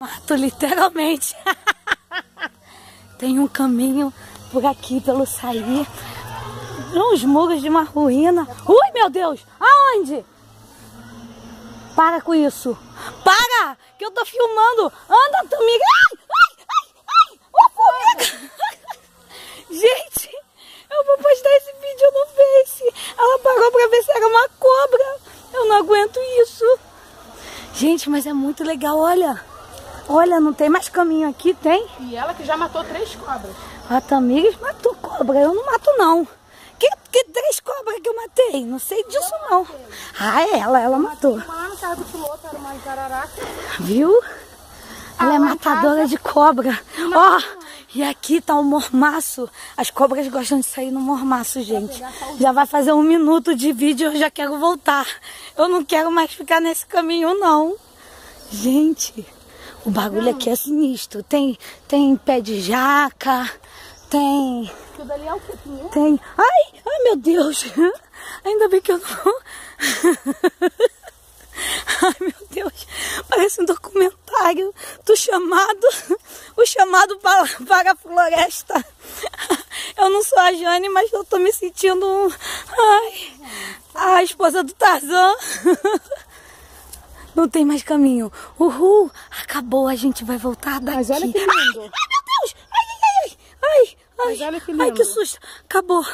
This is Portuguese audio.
Mato, literalmente. Tem um caminho por aqui, pelo sair. Uns muros de uma ruína. Ui, meu Deus! Aonde? Para com isso. Para! Que eu tô filmando. Anda, Tamiga. Ai! Ô, formiga! Gente, eu vou postar esse vídeo no Face. Ela parou pra ver se era uma cobra. Eu não aguento isso. Gente, mas é muito legal, olha. Olha, não tem mais caminho aqui, tem? E ela que já matou 3 cobras. A Tamires matou cobra, eu não mato não. Que 3 cobras que eu matei? Não sei disso não. Ah, ela matou. Uma lá no carro do piloto, era uma jararaca. Viu? Ela é matadora de cobra. Ó, e aqui tá o mormaço. As cobras gostam de sair no mormaço, gente. Já vai fazer 1 minuto de vídeo, eu já quero voltar. Eu não quero mais ficar nesse caminho, não. Gente, o bagulho aqui é sinistro. Tem pé de jaca, tem... Tudo ali é o quê? Tem... Ai, meu Deus. Ainda bem que eu não... Ai, meu Deus. Parece um documentário do chamado... O chamado para a floresta. Eu não sou a Jane, mas eu tô me sentindo... Ai, a esposa do Tarzan. Não tem mais caminho. Uhul. Acabou, a gente vai voltar daqui. Mas olha que lindo. Ai, meu Deus. Ai. Mas olha que lindo. Ai, que susto. Acabou.